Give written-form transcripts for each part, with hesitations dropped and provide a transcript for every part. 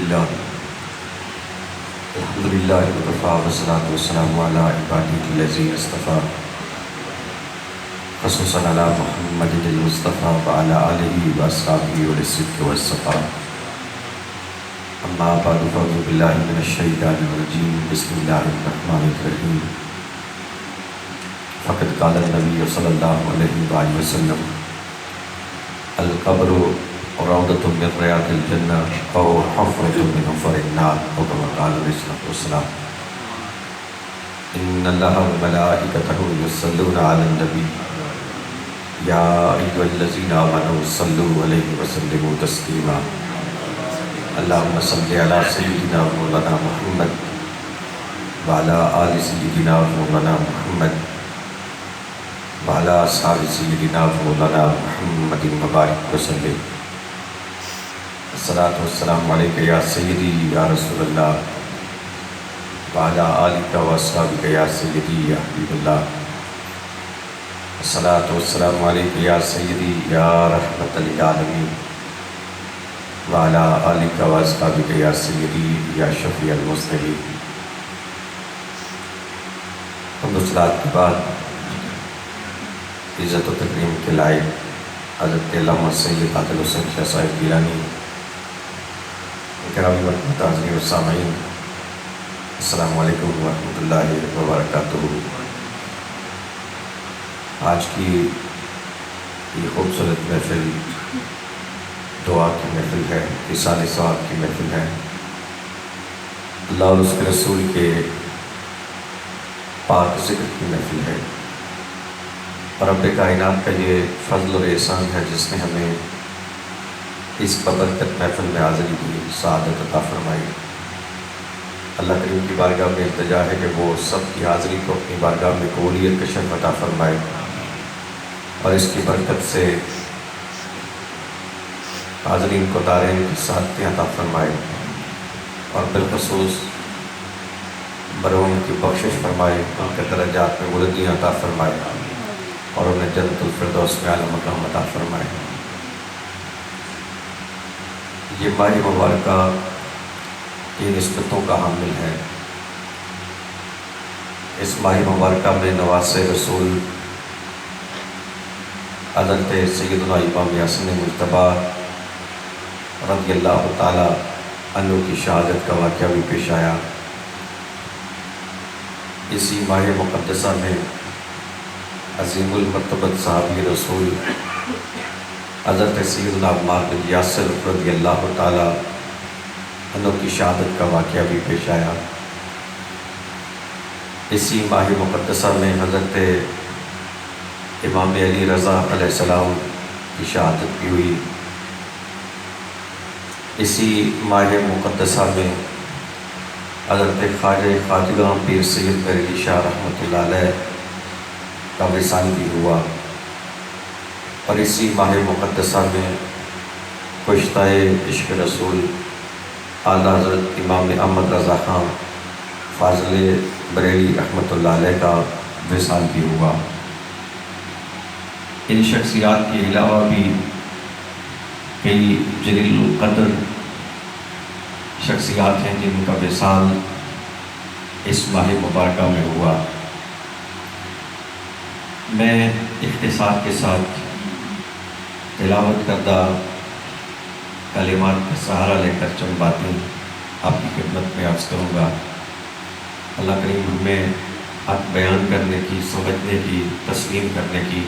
للہ الحمدللہ وکفیٰ والصلاۃ والسلام علی عبادہ الذین اصطفیٰ خصوصاً علی محمد المصطفیٰ وعلی آلہ واصحابہ والصدق والصفاء اما بعد فاعوذ باللہ من الشیطان الرجیم بسم اللہ الرحمن الرحیم فقد قال النبی صلی اللہ علیہ وآلہ وسلم القبر روضۃ من ریاض الجنہ او حفرۃ من حفر النار او کما قال علیہ الصلوۃ والسلام ان اللہ وملائکتہ یصلون علی النبی یا ایھا الذین آمنوا صلوا علیہ وسلموا تسلیما اللہم صل علی سیدنا مولانا محمد وعلی آل سیدنا مولانا محمد وعلی اصحاب سیدنا مولانا محمد مبارک وسلم الصلاۃ والسلام علیک یا سیدی یا رسول اللہ وعلی آلک واصحابک یا سیدی یا حبیب اللہ الصلاۃ والسلام علیک یا سیدی یا رحمت للعالمین وعلی آلک واصحابک یا سیدی یا شفیع المذنبین۔ حمد و صلوات کے بعد عزت و تکریم کے لائق حضرت علامہ سید عادل حسین شاہ صاحب گیلانی، گرامی مرحوم ناظرین و سامعین، السلام علیکم ورحمۃ اللہ وبرکاتہ۔ آج کی یہ خوبصورت محفل دعا کی محفل ہے، اصال ثواب کی محفل ہے، اللہ اور اس کے رسول کے پاک ذکر کی محفل ہے، اور رب کائنات کا یہ فضل اور احسان ہے جس نے ہمیں اس ببرکت محفل میں حاضری کی سعادت عطا فرمائی۔ اللہ کریم کی بارگاہ میں التجا ہے کہ وہ سب کی حاضری کو اپنی بارگاہ میں قبولیت کا شرف عطا فرمائے، اور اس کی برکت سے حاضرین کو دارین کی سعادتیں عطا فرمائے، اور بالخصوص مرحوم کی بخشش فرمائے، ان کے درجات میں بلندیاں عطا فرمائے، اور انہیں جنت الفردوس میں اعلیٰ مقام عطا فرمائے۔ یہ ماہ مبارکہ تین نسبتوں کا حامل ہے۔ اس ماہ مبارکہ میں نواسۂ رسول حضرت سیدنا امام یاسین مجتبیٰ رضی اللہ تعالیٰ عنہ کی شہادت کا واقعہ بھی پیش آیا۔ اسی ماہ مقدسہ میں عظیم المرتبت صحابی رسول حضرت سیدنا عمار بن یاسر رضی اللہ تعالیٰ عنہ کی شہادت کا واقعہ بھی پیش آیا۔ اسی ماہ مقدسہ میں حضرت امام علی رضا علیہ السلام کی شہادت بھی ہوئی۔ اسی ماہ مقدسہ میں حضرت خواجہ خواجگاں پیر سید میر علی شاہ رحمۃ اللہ علیہ کا وصال بھی ہوا، اور اسی ماہ مقدسہ میں کشتہ عشق رسول اعلیٰ حضرت امام احمد رضا خان فاضل بریلی رحمۃ اللہ علیہ کا وصال بھی ہوا۔ ان شخصیات کے علاوہ بھی کئی جلیل القدر شخصیات ہیں جن کا وصال اس ماہ مبارکہ میں ہوا۔ میں اختصار کے ساتھ تلاوت کردہ کلمات کا سہارا لے کر چند باتیں آپ کی خدمت میں عرض کروں گا۔ اللہ کریم ہمیں حق بیان کرنے کی، سمجھنے کی، تسلیم کرنے کی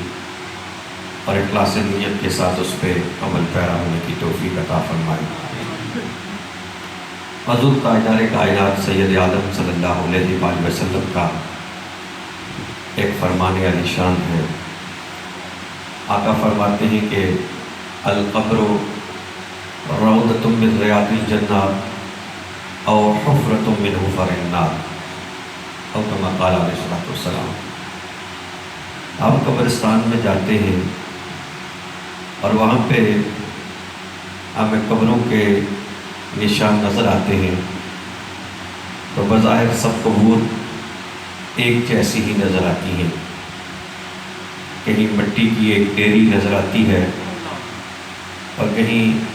اور اخلاص نیت کے ساتھ اس پہ عمل پیرا ہونے کی توفیق عطا فرمائے۔ حضور تاجدار کائنات سید عالم صلی اللہ علیہ وآلہ وسلم کا ایک فرمان علی شان ہے۔ آقا فرماتے ہیں کہ القبر روضۃ من ریاض الجنہ او حفرۃ من حفر النار او کما قال علیہ الصلوۃ والسلام۔ ہم قبرستان میں جاتے ہیں اور وہاں پہ ہمیں قبروں کے نشان نظر آتے ہیں، تو بظاہر سب قبور ایک جیسی ہی نظر آتی ہیں۔ کہیں مٹی کی ایک ڈیری نظر آتی ہے، اور کہیں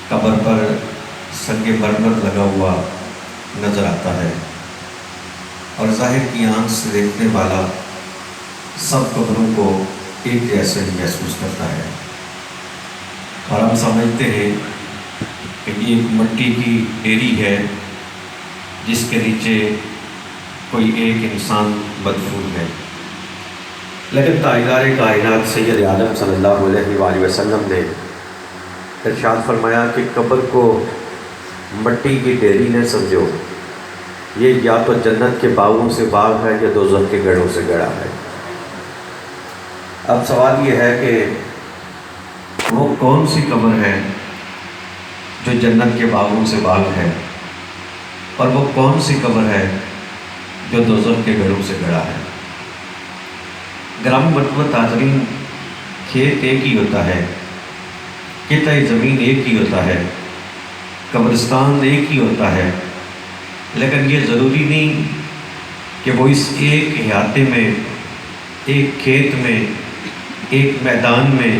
قبر پر سنگ مرمر لگا ہوا نظر آتا ہے، اور ظاہر کی آنکھ سے دیکھنے والا سب قبروں کو ایک جیسے ہی محسوس کرتا ہے، اور ہم سمجھتے ہیں کہ یہ ایک مٹی کی ڈھیری ہے جس کے نیچے کوئی ایک انسان مدفون ہے۔ لیکن تاجدار کائنات سید عالم صلی اللہ علیہ وآلہ وسلم نے ارشاد فرمایا کہ قبر کو مٹی کی ڈھیری نہ سمجھو، یہ یا تو جنت کے باغوں سے باغ ہے یا دوزخ کے گڑھوں سے گڑھا ہے۔ اب سوال یہ ہے کہ وہ کون سی قبر ہے جو جنت کے باغوں سے باغ ہے، اور وہ کون سی قبر ہے جو دوزخ کے گڑھوں سے گڑھا ہے؟ گرامی مرتبہ حاضرین، کھیت ایک ہی ہوتا ہے، قطع زمین ایک ہی ہوتا ہے، قبرستان ایک ہی ہوتا ہے، لیکن یہ ضروری نہیں کہ وہ اس ایک احاطے میں، ایک کھیت میں، ایک میدان میں،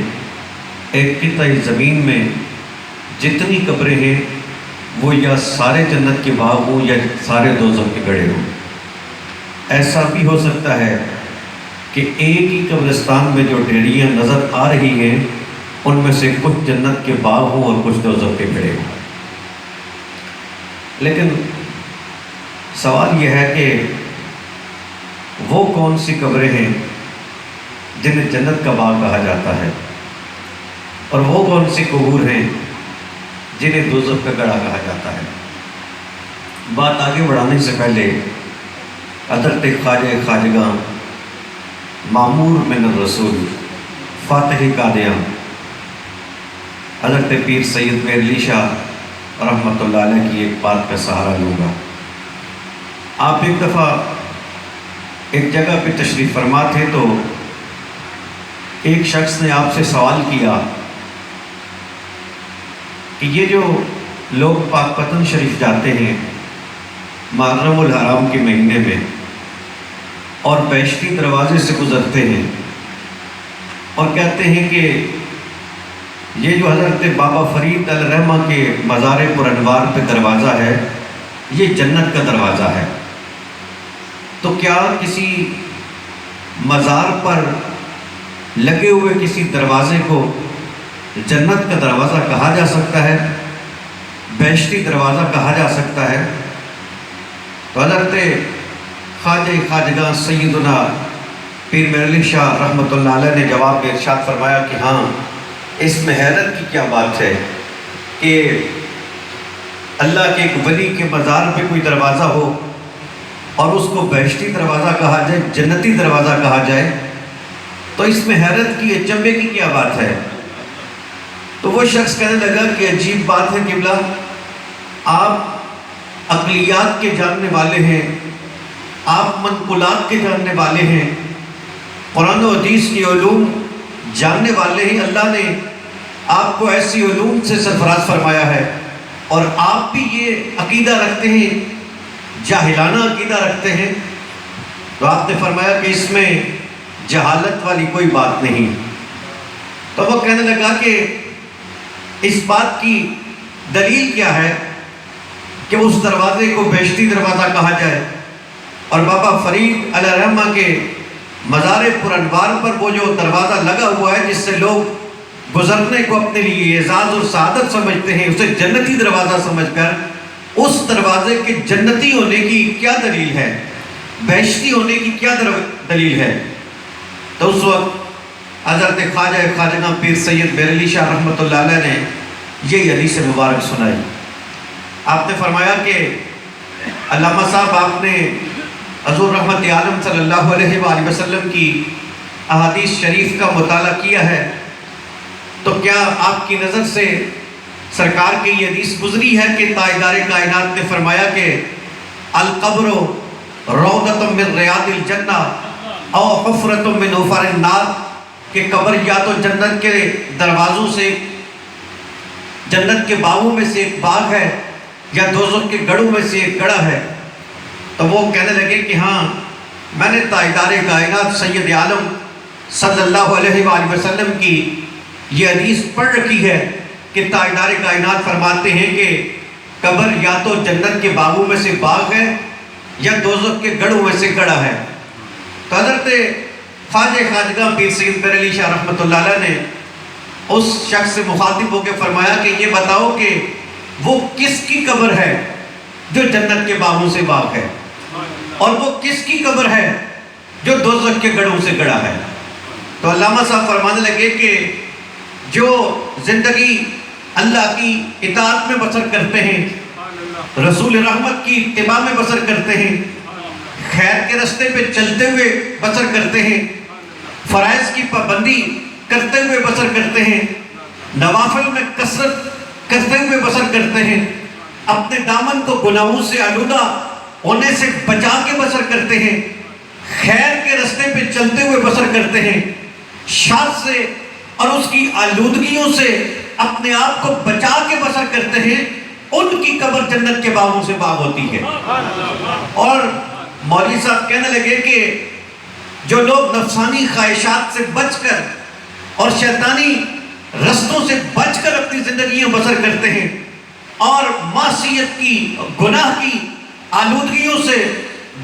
ایک قطع زمین میں جتنی قبریں ہیں وہ یا سارے جنت کے باغ ہوں یا سارے دوزخ کے گڑھے ہوں۔ ایسا بھی ہو سکتا ہے کہ ایک ہی قبرستان میں جو ڈھیریاں نظر آ رہی ہیں ان میں سے کچھ جنت کے باغ ہوں اور کچھ دوزخ کے گڑھے ہوں۔ لیکن سوال یہ ہے کہ وہ کون سی قبریں ہیں جنہیں جنت کا باغ کہا جاتا ہے، اور وہ کون سی قبور ہیں جنہیں دوزخ کا گڑھا کہا جاتا ہے؟ بات آگے بڑھانے سے پہلے حضرت خواجہ خواجگاں معمور من الرسول فاتح قادیان حضرت پیر سید میر علی شاہ رحمۃ اللہ علیہ کی ایک بات کا سہارا لوں گا۔ آپ ایک دفعہ ایک جگہ پہ تشریف فرما تھے تو ایک شخص نے آپ سے سوال کیا کہ یہ جو لوگ پاک پتن شریف جاتے ہیں محرم الحرام کے مہینے میں اور بیشتی دروازے سے گزرتے ہیں اور کہتے ہیں کہ یہ جو حضرت بابا فرید الرحمہ کے مزار پر انوار پہ دروازہ ہے یہ جنت کا دروازہ ہے، تو کیا کسی مزار پر لگے ہوئے کسی دروازے کو جنت کا دروازہ کہا جا سکتا ہے، بیشتی دروازہ کہا جا سکتا ہے؟ تو حضرت خواجہ خواجگاں سیدنا پیر میر علی شاہ رحمۃ اللہ علیہ نے جواب میں ارشاد فرمایا کہ ہاں، اس میں حیرت کی کیا بات ہے کہ اللہ کے ایک ولی کے مزار پہ کوئی دروازہ ہو اور اس کو بیشتی دروازہ کہا جائے، جنتی دروازہ کہا جائے، تو اس میں حیرت کی اچنبے کی کیا بات ہے؟ تو وہ شخص کہنے لگا کہ عجیب بات ہے قبلہ، آپ عقلیات کے جاننے والے ہیں، آپ منقولات کے جاننے والے ہیں، قرآن و حدیث کی علوم جاننے والے ہیں، اللہ نے آپ کو ایسی علوم سے سرفراز فرمایا ہے، اور آپ بھی یہ عقیدہ رکھتے ہیں، جاہلانہ عقیدہ رکھتے ہیں؟ تو آپ نے فرمایا کہ اس میں جہالت والی کوئی بات نہیں۔ تو وہ کہنے لگا کہ اس بات کی دلیل کیا ہے کہ اس دروازے کو بیشتی دروازہ کہا جائے، اور بابا فرید علیہ الرحمہ کے مزار پر انوار پر وہ جو دروازہ لگا ہوا ہے جس سے لوگ گزرنے کو اپنے لیے اعزاز اور سعادت سمجھتے ہیں، اسے جنتی دروازہ سمجھ کر اس دروازے کے جنتی ہونے کی کیا دلیل ہے، بیشتی ہونے کی کیا دلیل ہے؟ تو اس وقت حضرت خواجہ خواجگاں پیر سید میر علی شاہ رحمۃ اللہ علیہ نے یہ حدیث مبارک سنائی۔ آپ نے فرمایا کہ علامہ صاحب، آپ نے حضور رحمت عالم صلی اللہ علیہ وآلہ وسلم کی احادیث شریف کا مطالعہ کیا ہے، تو کیا آپ کی نظر سے سرکار کی یہ حدیث گزری ہے کہ تاجدار کائنات نے فرمایا کہ القبر روضۃ من ریاض الجنہ او حفرۃ من حفر النار، کہ قبر یا تو جنت کے دروازوں سے، جنت کے باغوں میں سے ایک باغ ہے، یا دوزخ کے گڑھوں میں سے ایک گڑھا ہے؟ تو وہ کہنے لگے کہ ہاں، میں نے تاجدار کائنات سید عالم صلی اللہ علیہ وآلہ وسلم کی یہ حدیث پڑھ رکھی ہے کہ تاجدار کائنات فرماتے ہیں کہ قبر یا تو جنت کے باغوں میں سے باغ ہے یا دوزخ کے گڑھوں میں سے گڑھا ہے۔ تو حضرت خواجہ خواجگاہ پیر سید میر علی شاہ رحمۃ اللہ علیہ نے اس شخص سے مخاطب ہو کے فرمایا کہ یہ بتاؤ کہ وہ کس کی قبر ہے جو جنت کے باغوں سے باغ ہے، اور وہ کس کی قبر ہے جو دوزخ کے گڑھوں سے گڑھا ہے۔ تو علامہ صاحب فرمانے لگے کہ جو زندگی اللہ کی اطاعت میں بسر کرتے ہیں، رسول رحمت کی اتباع میں بسر کرتے ہیں، خیر کے رستے پہ چلتے ہوئے بسر کرتے ہیں، فرائض کی پابندی کرتے ہوئے بسر کرتے ہیں، نوافل میں کثرت کرتے ہوئے بسر کرتے ہیں، اپنے دامن کو گناہوں سے آلودہ ہونے سے بچا کے بسر کرتے ہیں، خیر کے رستے پہ چلتے ہوئے بسر کرتے ہیں، شر سے اور اس کی آلودگیوں سے اپنے آپ کو بچا کے بسر کرتے ہیں، ان کی قبر جنت کے باغوں سے باغ ہوتی ہے۔ اور مولوی صاحب کہنے لگے کہ جو لوگ نفسانی خواہشات سے بچ کر اور شیطانی رستوں سے بچ کر اپنی زندگیاں بسر کرتے ہیں اور معصیت کی، گناہ کی آلودگیوں سے،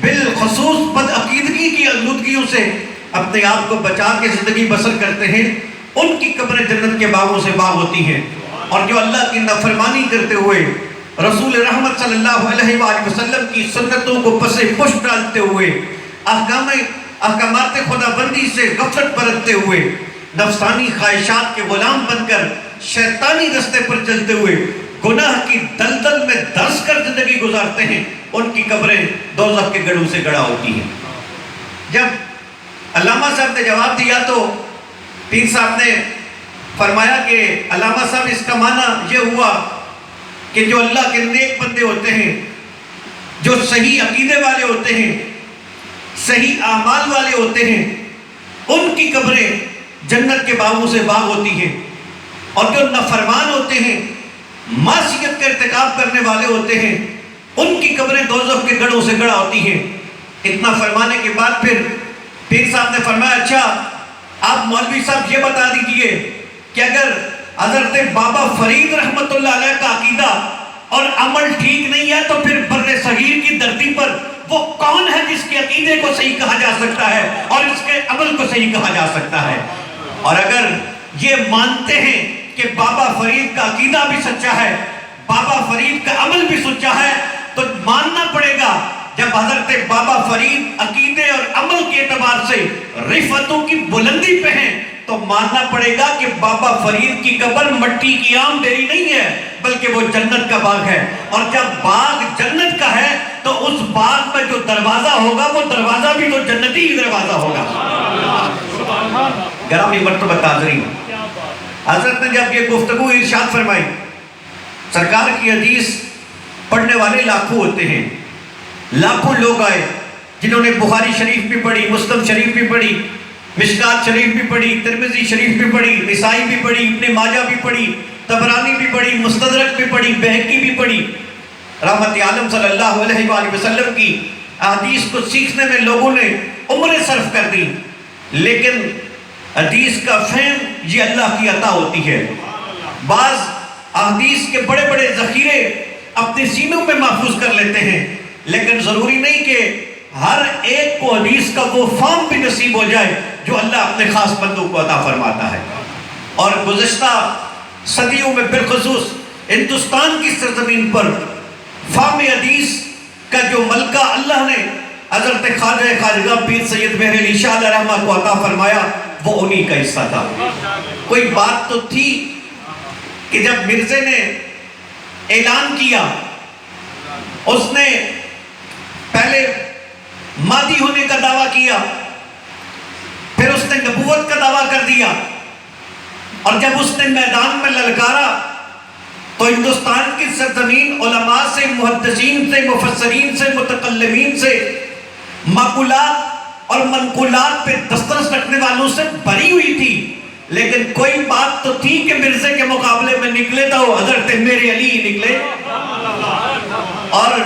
بالخصوص بدعقیدگی کی آلودگیوں سے اپنے آپ کو بچا کے زندگی بسر کرتے ہیں، ان کی قبریں جنت کے باغوں سے باغ ہوتی ہیں۔ اور جو اللہ کی نافرمانی کرتے ہوئے رسول رحمت صلی اللہ علیہ وآلہ وسلم کی سنتوں کو پس پش ڈالتے ہوئے، احکامات خدا بندی سے غفلت برتتے ہوئے، نفسانی خواہشات کے غلام بن کر شیطانی رستے پر چلتے ہوئے گناہ کی دلدل میں دھنس کر زندگی گزارتے ہیں، ان کی قبریں دوزخ کے گڑھوں سے گڑھا ہوتی ہیں۔ جب علامہ صاحب نے جواب دیا تو پیر صاحب نے فرمایا کہ علامہ صاحب اس کا معنی یہ ہوا کہ جو اللہ کے نیک بندے ہوتے ہیں، جو صحیح عقیدے والے ہوتے ہیں، صحیح اعمال والے ہوتے ہیں، ان کی قبریں جنت کے باغوں سے باغ ہوتی ہیں، اور جو نافرمان ہوتے ہیں، معصیت کا ارتکاب کرنے والے ہوتے ہیں، ان کی قبریں دوزخ کے گڑھوں سے گڑھا ہوتی ہیں۔ اتنا فرمانے کے بعد پھر پیر صاحب نے فرمایا اچھا آپ مولوی صاحب یہ بتا دیجئے کہ اگر حضرت بابا فرید رحمت اللہ علیہ کا عقیدہ اور عمل ٹھیک نہیں ہے تو پھر بر صغیر کی دھرتی پر وہ کون ہے جس کے عقیدے کو صحیح کہا جا سکتا ہے اور اس کے عمل کو صحیح کہا جا سکتا ہے؟ اور اگر یہ مانتے ہیں کہ بابا فرید کا عقیدہ بھی سچا ہے، بابا فرید کا عمل بھی سچا ہے، تو ماننا پڑے گا جب حضرت بابا فرید عقیدے اور عمل کے اعتبار سے رفعتوں کی بلندی پہ ہیں، تو ماننا پڑے گا کہ بابا فرید کی قبر مٹی کی عام ڈیری نہیں ہے بلکہ وہ جنت کا باغ ہے، اور جب باغ جنت کا ہے تو اس باغ میں جو دروازہ ہوگا وہ دروازہ بھی تو جنتی ہی دروازہ ہوگا۔ گرامی مرتبہ حاضرین، حضرت نے جب یہ گفتگو ارشاد فرمائی، سرکار کی حدیث پڑھنے والے لاکھوں ہوتے ہیں، لاکھوں لوگ آئے جنہوں نے بخاری شریف بھی پڑھی، مسلم شریف بھی پڑھی، مشکات شریف بھی پڑھی، ترمذی شریف بھی پڑھی، نسائی بھی پڑھی، ابن ماجہ بھی پڑھی، طبرانی بھی پڑھی، مستدرک بھی پڑھی، بہقی بھی پڑھی۔ رحمت عالم صلی اللہ علیہ وآلہ وسلم کی حدیث کو سیکھنے میں لوگوں نے عمریں صرف کر دی، لیکن حدیث کا فہم یہ اللہ کی عطا ہوتی ہے۔ بعض حدیث کے بڑے بڑے ذخیرے اپنے سینوں میں محفوظ کر لیتے ہیں، لیکن ضروری نہیں کہ ہر ایک کو حدیث کا وہ فہم بھی نصیب ہو جائے جو اللہ اپنے خاص بندوں کو عطا فرماتا ہے۔ اور گزشتہ صدیوں میں بالخصوص ہندوستان کی سرزمین پر فہم حدیث کا جو ملکہ اللہ نے حضرت خواجہ خواجگاہ پیر سید مہر علی شاہ علیہ رحمہ کو عطا فرمایا، وہ انہی کا حصہ تھا۔ کوئی بات تو تھی کہ جب مرزے نے اعلان کیا، اس نے پہلے مادی ہونے کا دعویٰ کیا، پھر اس نے نبوت کا دعویٰ کر دیا، اور جب اس نے میدان میں للکارا تو ہندوستان کی سرزمین علماء سے، محدثین سے، مفسرین سے، متکلمین سے، معقولات اور منقولات پہ دسترس رکھنے والوں سے بری ہوئی تھی، لیکن کوئی بات تو تھی کہ مرزے کے مقابلے میں نکلے تو حضرت مہر علی نکلے، اور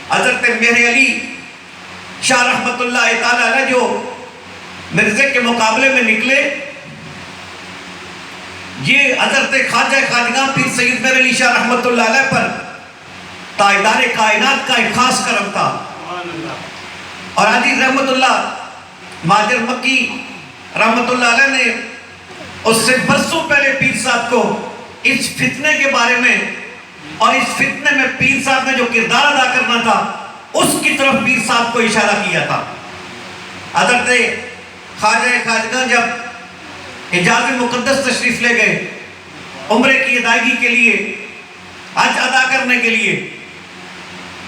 حضرت مہر علی شاہ رحمت اللہ تعالیٰ علیہ جو مرزے کے مقابلے میں نکلے، یہ حضرت خواجہ خواجگاہ پیر سید مہر علی شاہ رحمت اللہ علیہ پر تاجدار کائنات کا ایک خاص کرم تھا. اور حاجی رحمت اللہ مہاجر مکی رحمت اللہ علیہ نے اس سے برسوں پہلے پیر صاحب کو اس فتنے کے بارے میں اور اس فتنے میں پیر صاحب نے جو کردار ادا کرنا تھا اس کی طرف پیر صاحب کو اشارہ کیا تھا. حضرت خواجہ خواجگاں جب حجاز مقدس تشریف لے گئے عمرے کی ادائیگی کے لیے، حج ادا کرنے کے لیے،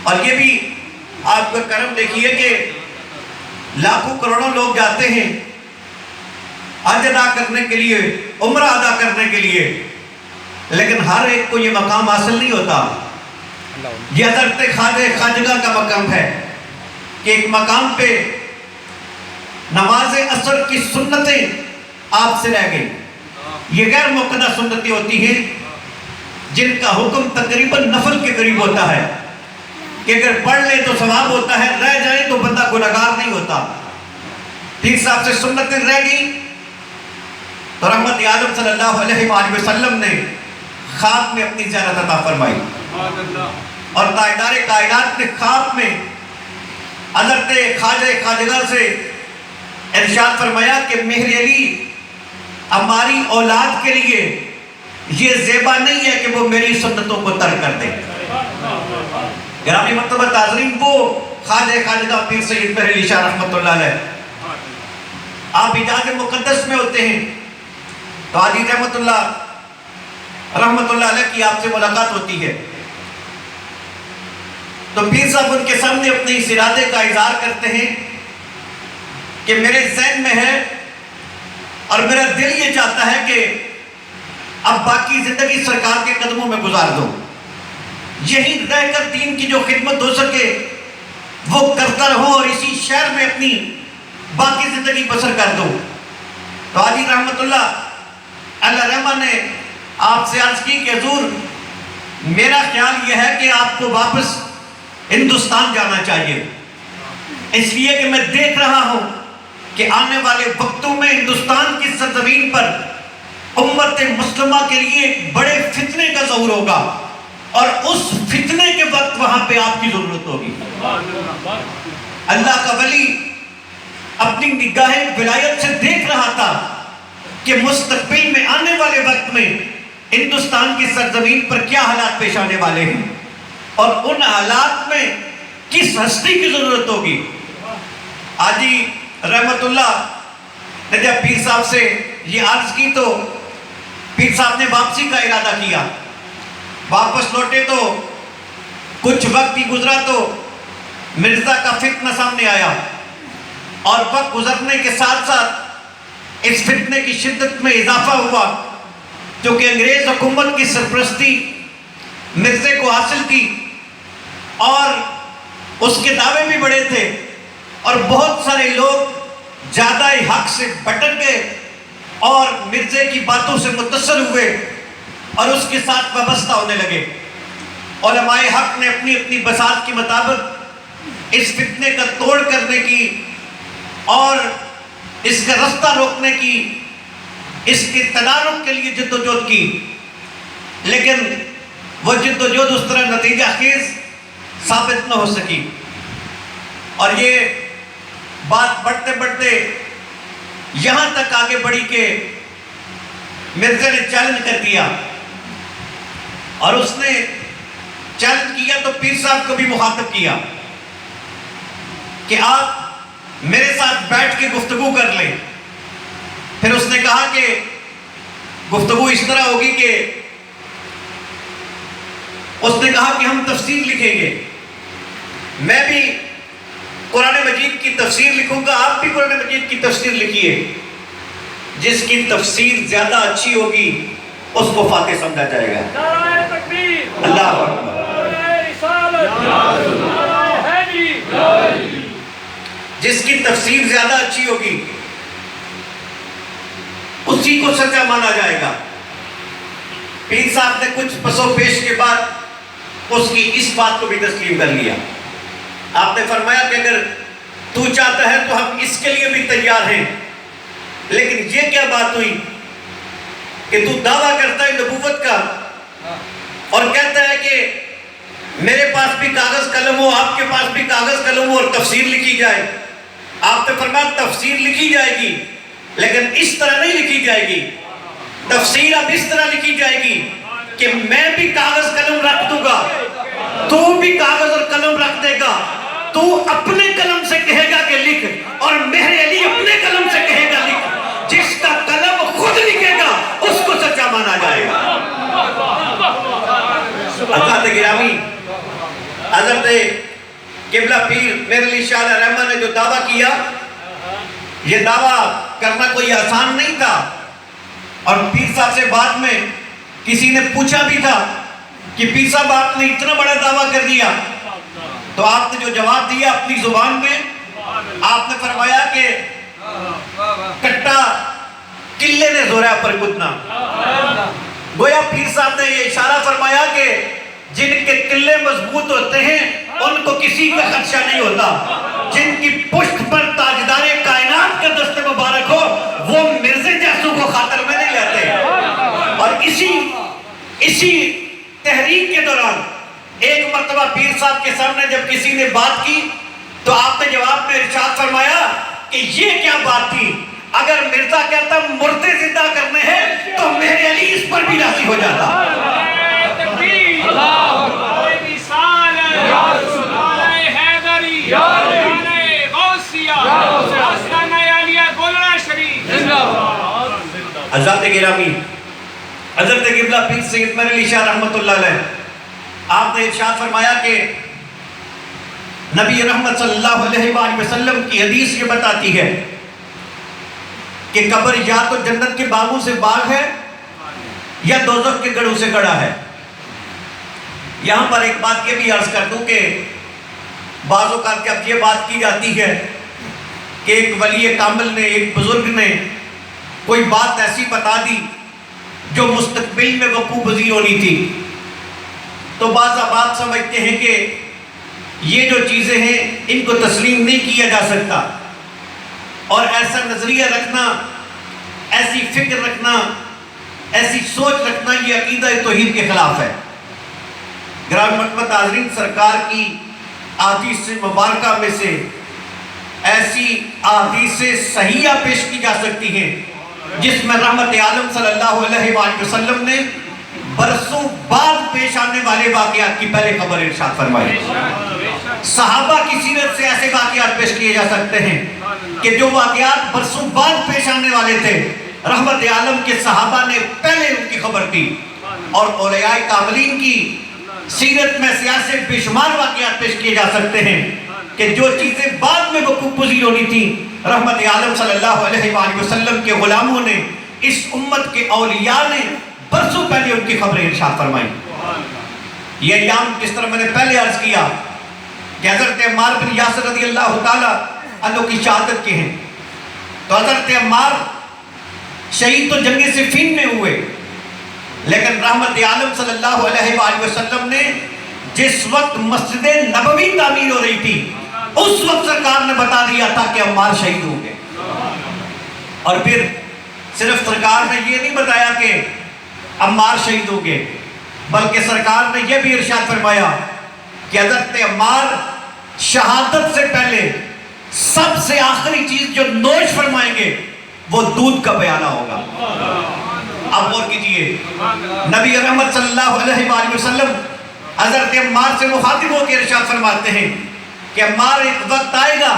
اور یہ بھی آپ کا کرم دیکھیے کہ لاکھوں کروڑوں لوگ جاتے ہیں حج ادا کرنے کے لیے، عمرہ ادا کرنے کے لیے، لیکن ہر ایک کو یہ مقام حاصل نہیں ہوتا. یہ حضرت خواجہ خواجگاں کا مقام ہے کہ ایک مقام پہ نماز عصر کی سنتیں آپ سے رہ گئی. یہ غیر موقدہ سنتیں ہوتی ہیں جن کا حکم تقریباً نفل کے قریب ہوتا ہے کہ اگر پڑھ لے تو ثواب ہوتا ہے، رہ جائے تو بندہ گناہگار نہیں ہوتا. پیر صاحب سے سنتیں رہ گئی تو رحمت عالم صلی اللہ علیہ وآلہ وسلم نے خواب میں اپنی زیارت عطا فرمائی، اور تاجدار کائنات نے خواب میں حضرت خواجہ خواجگاں سے ارشاد فرمایا کہ مہر علی ہماری اولاد کے لیے یہ زیبا نہیں ہے کہ وہ میری سنتوں کو ترک کر دے. گرامی مرتبہ تعظیم وہ خواجہ خواجگاں پیر سید مہر علی شاہ رحمت اللہ علیہ، آپ حجاز مقدس میں ہوتے ہیں تو حاجی رحمت اللہ علیہ کی آپ سے ملاقات ہوتی ہے تو پیر صاحب ان کے سامنے اپنے اس ارادے کا اظہار کرتے ہیں کہ میرے ذہن میں ہے اور میرا دل یہ چاہتا ہے کہ اب باقی زندگی سرکار کے قدموں میں گزار دو، یہیں رہ کر دین کی جو خدمت ہو سکے وہ کرتا رہو اور اسی شہر میں اپنی باقی زندگی بسر کر دو. تو حاجی رحمت اللہ رحمہ نے آپ سے عرض کی کہ حضور میرا خیال یہ ہے کہ آپ کو واپس ہندوستان جانا چاہیے، اس لیے کہ میں دیکھ رہا ہوں کہ آنے والے وقتوں میں ہندوستان کی سرزمین پر امت مسلمہ کے لیے ایک بڑے فتنے کا ظہور ہوگا اور اس فتنے کے وقت وہاں پہ آپ کی ضرورت ہوگی. اللہ کا ولی اپنی نگاہ ولایت سے دیکھ رہا تھا کہ مستقبل میں آنے والے وقت میں ہندوستان کی سرزمین پر کیا حالات پیش آنے والے ہیں اور ان حالات میں کس ہستی کی ضرورت ہوگی. حاجی رحمت اللہ نے جب پیر صاحب سے یہ عرض کی تو پیر صاحب نے واپسی کا ارادہ کیا. واپس لوٹے تو کچھ وقت ہی گزرا تو مرزا کا فتنہ سامنے آیا اور وقت گزرنے کے ساتھ ساتھ اس فتنے کی شدت میں اضافہ ہوا کیونکہ انگریز حکومت کی سرپرستی مرزے کو حاصل تھی اور اس کے دعوے بھی بڑے تھے اور بہت سارے لوگ زیادہ حق سے بھٹک گئے اور مرزے کی باتوں سے متاثر ہوئے اور اس کے ساتھ وابستہ ہونے لگے. علماء حق نے اپنی اپنی بساط کے مطابق اس فتنے کا توڑ کرنے کی اور اس کا رستہ روکنے کی، اس کے تدارک کے لیے جد و جہد کی، لیکن وہ جد و جہد اس طرح نتیجہ خیز ثابت نہ ہو سکی اور یہ بات بڑھتے بڑھتے یہاں تک آگے بڑھی کہ مرزا نے چیلنج کر دیا اور اس نے چیلنج کیا تو پیر صاحب کو بھی مخاطب کیا کہ آپ میرے ساتھ بیٹھ کے گفتگو کر لیں. پھر اس نے کہا کہ گفتگو اس طرح ہوگی کہ اس نے کہا کہ ہم تفسیر لکھیں گے، میں بھی قرآن مجید کی تفسیر لکھوں گا، آپ بھی قرآن مجید کی تفسیر لکھیے، جس کی تفسیر زیادہ اچھی ہوگی اس کو فاتح سمجھا جائے گا. اللہ اکبر. جس کی تفسیر زیادہ اچھی ہوگی اسی کو سچا مانا جائے گا. پیر صاحب نے کچھ پس و پیش کے بعد اس کی اس بات کو بھی تسلیم کر لیا. آپ نے فرمایا کہ اگر تو چاہتا ہے تو ہم اس کے لیے بھی تیار ہیں، لیکن یہ کیا بات ہوئی کہ تو دعویٰ کرتا ہے نبوت کا اور کہتا ہے کہ میرے پاس بھی کاغذ قلم ہو، آپ کے پاس بھی کاغذ قلم ہو اور تفسیر لکھی جائے. آپ نے فرمایا تفسیر لکھی جائے گی لیکن اس طرح نہیں لکھی جائے گی. تفسیر اب اس طرح لکھی جائے گی کہ میں بھی کاغذ قلم رکھ دوں گا، تو بھی کاغذ اور قلم رکھ دے گا. تو اپنے قلم سے کہے گا کہ لکھ، اور مہر علی اپنے قلم سے کہے گا لکھ. جس کا قلم خود لکھے گا اس کو سچا مانا جائے گا. حضرت گرامی، حضرت قبلہ پیر مہر علی شاہ علیہ رحمہ نے جو دعویٰ کیا، یہ دعویٰ کرنا کوئی آسان نہیں تھا. اور پیر صاحب سے بعد میں کسی نے پوچھا بھی تھا کہ پیر صاحب آپ نے اتنا بڑا دعویٰ کر دیا، تو آپ نے جو جواب دیا اپنی زبان میں، آپ نے فرمایا کہ کٹا قلعے نے زورا پر کتنا. گویا پیر صاحب نے یہ اشارہ فرمایا کہ جن کے قلعے مضبوط ہوتے ہیں ان کو کسی کا خدشہ نہیں ہوتا. جن کی پشت پر تاجدار کائنات کا دست مبارک ہو وہ مرزے جیسوں کو خاطر میں نہیں لیتے. اور اسی تحریک کے دوران ایک مرتبہ پیر صاحب کے سامنے جب کسی نے بات کی تو آپ نے جواب میں ارشاد فرمایا کہ یہ کیا بات تھی. اگر مرزا کہتا مردے زندہ کرنے ہیں تو مہر علی اس پر بھی راضی ہو جاتا. حضرت گرامی، حضرت قبلہ پیر سید مہر علی شاہ رحمۃ اللہ علیہ، آپ نے ارشاد فرمایا کہ نبی رحمت صلی اللہ علیہ وآلہ وسلم کی حدیث یہ بتاتی ہے کہ قبر یا تو جنت کے باغوں سے باغ ہے یا دوزخ کے گڑھوں سے گڑھا ہے. یہاں پر ایک بات یہ بھی عرض کر دوں کہ بعض اوقات جب یہ بات کی جاتی ہے کہ ایک ولی کامل نے، ایک بزرگ نے کوئی بات ایسی بتا دی جو مستقبل میں وقوع پذیر ہونی تھی، تو بعض بات سمجھتے ہیں کہ یہ جو چیزیں ہیں ان کو تسلیم نہیں کیا جا سکتا. اور ایسا نظریہ رکھنا، ایسی فکر رکھنا، ایسی سوچ رکھنا یہ عقیدہ توحید کے خلاف ہے. گرامی مرحبت حاضرین، سرکار کی احادیث مبارکہ میں سے ایسی احادیث صحیحہ پیش کی جا سکتی ہیں جس میں رحمت عالم صلی اللہ علیہ وآلہ وسلم نے برسوں بعد پیش آنے والے واقعات کی پہلے خبر ارشاد فرمائی. صحابہ کی سیرت سے ایسے واقعات پیش کیے جا سکتے ہیں کہ جو واقعات برسوں بعد پیش آنے والے تھے رحمت عالم کے صحابہ نے پہلے ان کی خبر دی. اور اولیاء کاملین کی سیرت میں سے بے شمار واقعات پیش کیے جا سکتے ہیں کہ جو چیزیں بعد میں وقوع پذیر ہونی تھی رحمت عالم صلی اللہ علیہ وآلہ وسلم کے غلاموں نے، اس امت کے اولیاء نے برسوں پہلے ان کی خبریں ارشاد فرمائی. یہ ایام جس طرح میں نے پہلے عرض کیا کہ حضرت عمار بن یاسر رضی اللہ تعالیٰ عنہ کی شہادت کے ہیں، تو حضرت عمار شہید تو جنگ صفین میں ہوئے، لیکن رحمت عالم صلی اللہ علیہ وآلہ وسلم نے جس وقت مسجد نبوی تعمیر ہو رہی تھی اس وقت سرکار نے بتا دیا تھا کہ عمار شہید ہوں گے. اور پھر صرف سرکار نے یہ نہیں بتایا کہ عمار شہید ہوں گے، بلکہ سرکار نے یہ بھی ارشاد فرمایا کہ حضرت عمار شہادت سے پہلے سب سے آخری چیز جو نوش فرمائیں گے وہ دودھ کا پیالہ ہوگا. اب غور کیجئے، نبی رحمت صلی اللہ علیہ وآلہ وسلم حضرت عمار سے مخاطب ہو کے ارشاد فرماتے ہیں کہ عمار ایک وقت آئے گا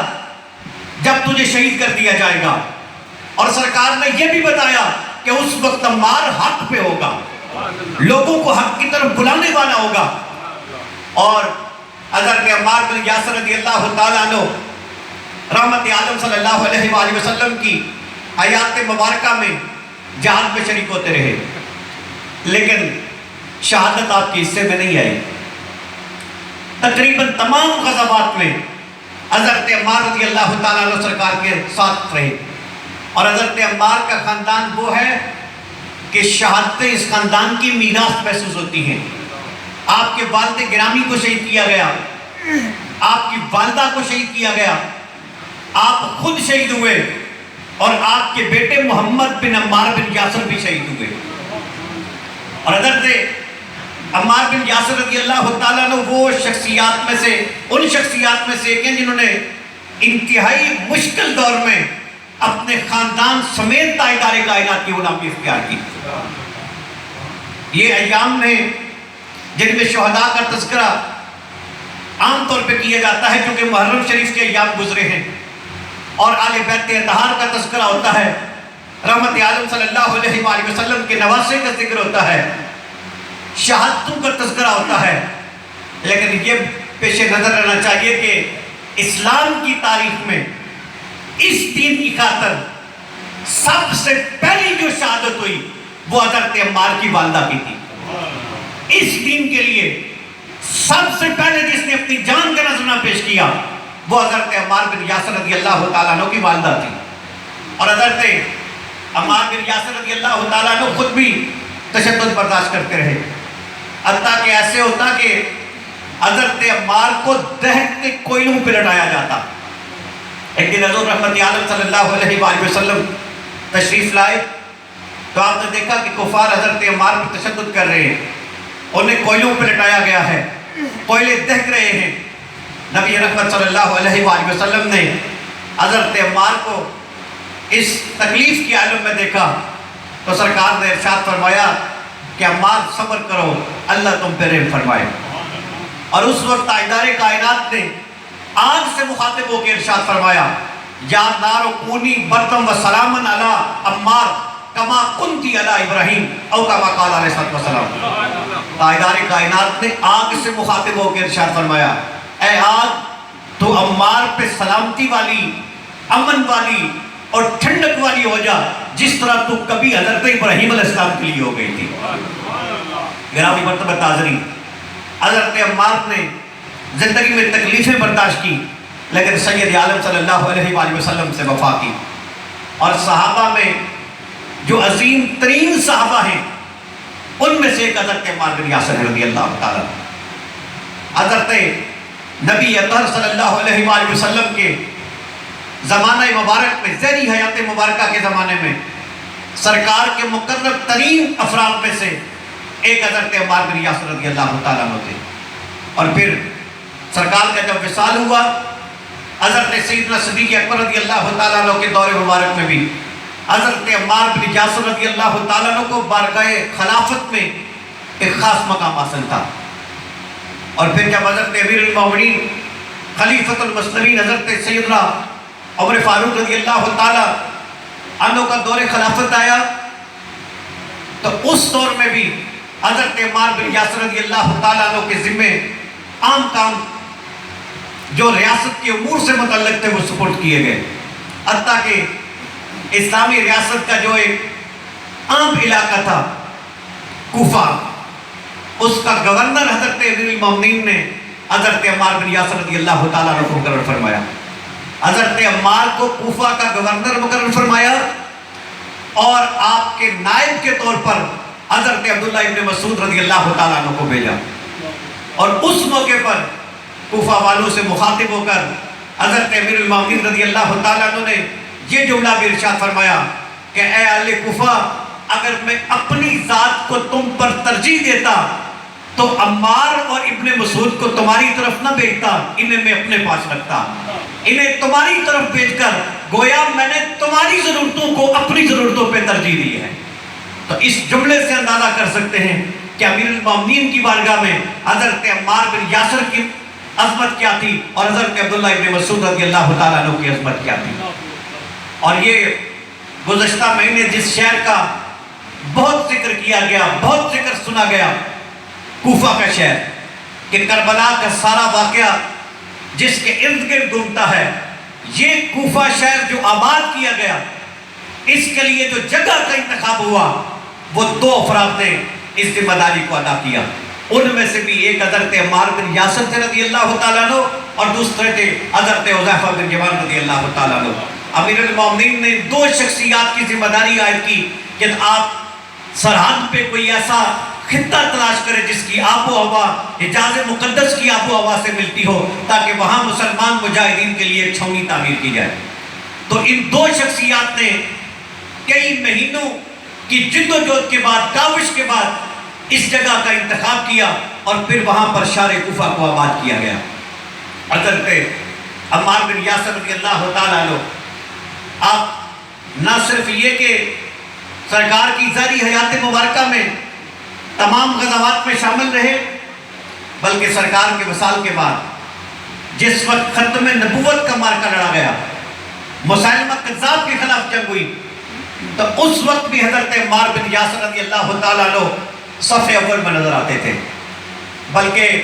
جب تجھے شہید کر دیا جائے گا. اور سرکار نے یہ بھی بتایا کہ اس وقت عمار حق پہ ہوگا، لوگوں کو حق کی طرف بلانے والا ہوگا. اور حضرت عمار بن یاسر رضی اللہ تعالیٰ عنہ رحمت عالم صلی اللہ علیہ وآلہ وسلم کی حیات مبارکہ میں جہاد میں شریک ہوتے رہے، لیکن شہادت آپ کے حصے میں نہیں آئی. تقریباً تمام غزوات میں حضرت عمار رضی اللہ تعالیٰ عنہ سرکار کے ساتھ رہے. اور حضرت عمار کا خاندان وہ ہے کہ شہادتیں اس خاندان کی میراث محسوس ہوتی ہیں. آپ کے والد گرامی کو شہید کیا گیا، آپ کی والدہ کو شہید کیا گیا، آپ خود شہید ہوئے، اور آپ کے بیٹے محمد بن عمار بن یاسر بھی شہید ہوئے. اور حضرت عمار بن یاسر رضی اللہ تعالیٰ عنہ وہ شخصیات میں سے ان شخصیات میں سے ایک ہیں جنہوں نے انتہائی مشکل دور میں اپنے خاندان سمیت تاجدار کائنات کی غلامی اختیار کی. یہ ایام میں جن میں شہداء کا تذکرہ عام طور پہ کیا جاتا ہے کیونکہ محرم شریف کے ایام گزرے ہیں، اور آل بیت اطہار کا تذکرہ ہوتا ہے، رحمت عالم صلی اللہ علیہ وآلہ وسلم کے نواسے کا ذکر ہوتا ہے، شہادتوں کا تذکرہ ہوتا ہے. لیکن یہ پیش نظر رہنا چاہیے کہ اسلام کی تاریخ میں اس دین کی خاطر سب سے پہلی جو شہادت ہوئی وہ حضرت عمار کی والدہ کی تھی. اس دین کے لیے سب سے پہلے جس نے اپنی جان کا نذرانہ پیش کیا وہ حضرت عمار بن یاسر رضی اللہ تعالیٰ عنہ کی والدہ تھی. اور حضرت عمار بن یاسر رضی اللہ تعالیٰ عنہ خود بھی تشدد برداشت کرتے رہے، حتیٰ کہ ایسے ہوتا کہ حضرت عمار کو دہتے کوئلوں پہ لٹایا جاتا. ایک دن حضور رحمت عالم صلی اللہ علیہ وآلہ وسلم تشریف لائے تو آپ نے دیکھا کہ کفار حضرت عمار پر تشدد کر رہے ہیں، انہیں کوئلوں پہ لٹایا گیا ہے، کوئلے دہک رہے ہیں. نبی رحمت صلی اللہ علیہ وآلہ وسلم نے حضرت عمار کو اس تکلیف کی عالم میں دیکھا تو سرکار نے ارشاد فرمایا کہ عمار صبر کرو، اللہ تم پہ رحم فرمائے. اور اس وقت تاجدار کائنات نے آگ سے مخاطب ہو کے ارشاد فرمایا یا نار کونی بردم و سلامن علی عمار کما کنتی علی ابراہیم او کما قال علیہ السلام. تاجدار کائنات نے آگ سے مخاطب ہو کے ارشاد فرمایا اے آگ تو عمار پہ سلامتی والی، امن والی اور ٹھنڈک والی ہو جا جس طرح تو کبھی حضرت ابراہیم علیہ السلام کے لیے ہو گئی تھی. گرامی مرتبہ حاضرین، حضرت عمار نے زندگی میں تکلیفیں برداشت کی لیکن سید عالم صلی اللہ علیہ وآلہ وسلم سے وفا کی. اور صحابہ میں جو عظیم ترین صحابہ ہیں ان میں سے ایک حضرت عمار بن یاسر رضی اللہ تعالیٰ. حضرت نبی اطہر صلی اللہ علیہ وآلہ وسلم کے زمانہ مبارک میں، ذری حیات مبارکہ کے زمانے میں سرکار کے مقرب ترین افراد میں سے ایک حضرت عمار بن یاسر رضی اللہ تعالیٰ عنہ تھے. اور پھر سرکار کا جب وصال ہوا حضرت سیدنا صدیق اکبر رضی اللہ تعالیٰ عنہ کے دور مبارک میں بھی حضرت عمار بن یاسر رضی اللہ تعالیٰ عنہ کو بارگاہ خلافت میں ایک خاص مقام حاصل تھا. اور پھر جب حضرت امیر المومنین خلیفۃ المسلمین حضرت سیدنا عمر فاروق رضی اللہ تعالیٰ عنہ کا دور خلافت آیا تو اس دور میں بھی حضرت عمار بن یاسر رضی اللہ تعالیٰ عنہ کے ذمے عام کام جو ریاست کے امور سے متعلق تھے وہ سپرد کیے گئے. حتیٰ کہ اسلامی ریاست کا جو ایک عام علاقہ تھا کوفہ، اس کا گورنر حضرت امیر المومنین نے حضرت عمار بن یاسر رضی اللہ تعالیٰ عنہ کو مقرر فرمایا. حضرت عمار کو کوفہ کا گورنر مقرر فرمایا اور آپ کے نائب کے طور پر حضرت عبداللہ ابن مسعود رضی اللہ تعالیٰ عنہ کو بھیجا. اور اس موقع پر کوفہ والوں سے مخاطب ہو کر حضرت امیر المومنین رضی اللہ تعالیٰ عنہ نے یہ جملہ بھی ارشاد فرمایا کہ اے اہل کوفہ، اگر میں اپنی ذات کو تم پر ترجیح دیتا تو عمار اور ابن مسعود کو تمہاری طرف نہ بھیجتا، انہیں میں اپنے پاس رکھتا. انہیں تمہاری طرف بھیج کر گویا میں نے تمہاری ضرورتوں کو اپنی ضرورتوں پہ ترجیح دی ہے. تو اس جملے سے اندازہ کر سکتے ہیں کہ امیر المومنین کی بارگاہ میں حضرت عمار بن یاسر کی عظمت کیا تھی اور حضرت عبداللہ ابن مسعود رضی اللہ تعالیٰ عنہ کی عظمت کیا تھی. اور یہ گزشتہ مہینے جس شہر کا بہت ذکر کیا گیا، بہت ذکر سنا گیا، کوفہ کا شہر، کہ کربلا کا سارا واقعہ جس کے ارد گرد گھومتا ہے، یہ کوفہ شہر جو آباد کیا گیا، اس کے لیے جو جگہ کا انتخاب ہوا وہ دو افراد نے اس ذمہ داری کو ادا کیا. ان میں سے بھی ایک حضرت عمار بن یاسر تھے رضی اللہ تعالیٰ عنہ اور دوسرے تھے حضرت حذیفہ بن یمان رضی اللہ تعالیٰ عنہ. امیر المومنین نے دو شخصیات کی ذمہ داری عائد کی کہ آپ سرحد پہ کوئی ایسا خطہ تلاش کرے جس کی آب و ہوا حجاز مقدس کی آب و ہوا سے ملتی ہو تاکہ وہاں مسلمان مجاہدین کے لیے ایک چھاؤنی تعمیر کی جائے. تو ان دو شخصیات نے کئی مہینوں کی جد و جہد کے بعد، کاوش کے بعد اس جگہ کا انتخاب کیا اور پھر وہاں پر شہر کوفہ کو آباد کیا گیا۔ حضرت عمار بن یاسر رضی اللہ تعالیٰ عنہ آپ نہ صرف یہ کہ سرکار کی ظاہری حیات مبارکہ میں تمام غزوات میں شامل رہے، بلکہ سرکار کے وصال کے بعد جس وقت ختم نبوت کا مارکہ لڑا گیا، مسیلمہ کذاب کے خلاف جنگ ہوئی، تو اس وقت بھی حضرت عمار بن یاسر رضی اللہ تعالیٰ عنہ صف اول میں نظر آتے تھے۔ بلکہ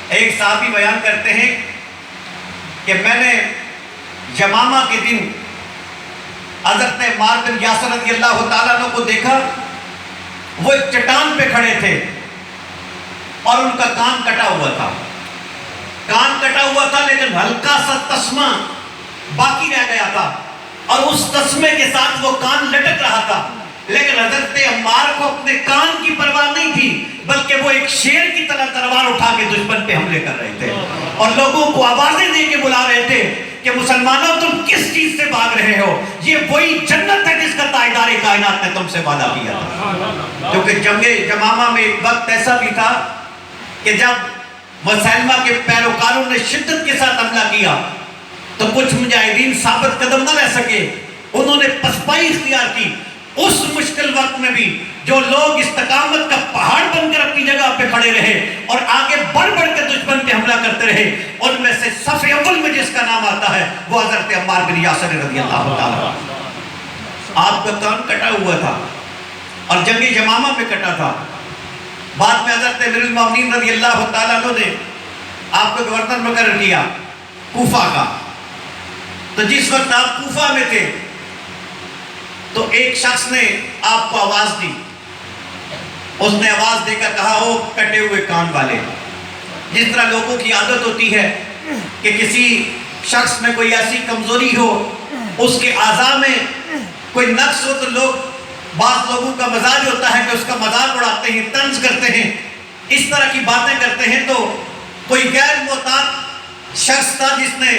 ایک صحابی بیان کرتے ہیں کہ میں نے یمامہ کے دن حضرت عمار بن یاسر رضی اللہ تعالیٰ عنہ کو دیکھا، وہ ایک چٹان پہ کھڑے تھے اور ان کا کان کٹا ہوا تھا، لیکن ہلکا سا تسمہ باقی رہ گیا تھا اور اس تسمے کے ساتھ وہ کان لٹک رہا تھا، لیکن حضرت عمار کو اپنے کان کی پرواہ نہیں تھی، بلکہ وہ ایک شیر کی طرح تلوار اٹھا کے دشمن پہ حملے کر رہے تھے اور لوگوں کو آوازیں دے کے بلا رہے تھے کہ مسلمانوں تم کس چیز سے بھاگ رہے ہو، یہ وہی جنت ہے جس کا تاجدار کائنات نے تم سے وعدہ کیا تھا۔ کیونکہ جنگ یمامہ میں ایک وقت ایسا بھی تھا کہ جب مسیلمہ کے پیروکاروں نے شدت کے ساتھ حملہ کیا تو کچھ مجاہدین ثابت قدم نہ رہ سکے، انہوں نے پسپائی اختیار کی۔ اس مشکل وقت میں بھی جو لوگ استقامت کا پہاڑ بن کر اپنی جگہ پہ کھڑے رہے اور آگے بڑھ بڑھ کے دشمن پہ حملہ کرتے رہے، ان میں سے صف اول میں جس کا نام آتا ہے وہ حضرت عمار بن یاسر رضی اللہ تعالیٰ۔ آپ کا کان کٹا ہوا تھا اور جنگ یمامہ میں کٹا تھا۔ بعد میں حضرت امیر المومنین رضی اللہ تعالیٰ عنہ نے آپ کو گورنر مقرر کیا کوفہ کا۔ تو جس وقت آپ کوفہ میں تھے تو ایک شخص نے آپ کو آواز دی، اس نے آواز دے کر کہا او کٹے ہوئے کان والے۔ جس طرح لوگوں کی عادت ہوتی ہے کہ کسی شخص میں کوئی ایسی کمزوری ہو، اس کے اعضاء میں کوئی نقص ہو، تو بعض لوگوں کا مزاج ہوتا ہے کہ اس کا مذاق اڑاتے ہیں، طنز کرتے ہیں، اس طرح کی باتیں کرتے ہیں۔ تو کوئی غیر محتاط شخص تھا جس نے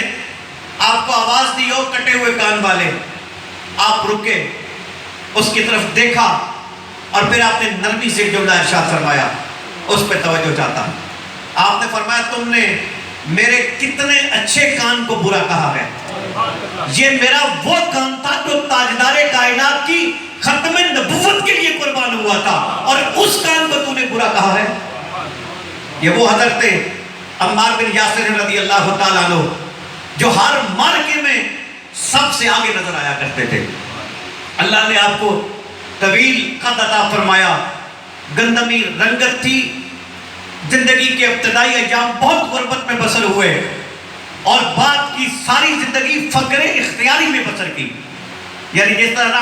آپ کو آواز دی او کٹے ہوئے کان والے۔ آپ رکے، اس کی طرف دیکھا اور پھر آپ نے نرمی سے جملہ ارشاد فرمایا، اس پہ توجہ چاہتا۔ آپ نے فرمایا تم نے میرے کتنے اچھے کان کو برا کہا ہے، یہ میرا وہ کان تھا جو تاجدار کائنات کی ختم نبوت کے لیے قربان ہوا تھا اور اس کان کو تو نے برا کہا ہے۔ یہ وہ حضرت عمار بن یاسر رضی اللہ تعالیٰ عنہ جو ہر مارکے میں سب سے آگے نظر آیا کرتے تھے۔ اللہ نے آپ کو طویل قد عطا فرمایا، گندمی رنگت تھی، زندگی کے ابتدائی ایام بہت غربت میں بسر ہوئے اور بعد کی ساری زندگی فقر اختیاری میں بسر کی، یعنی جس طرح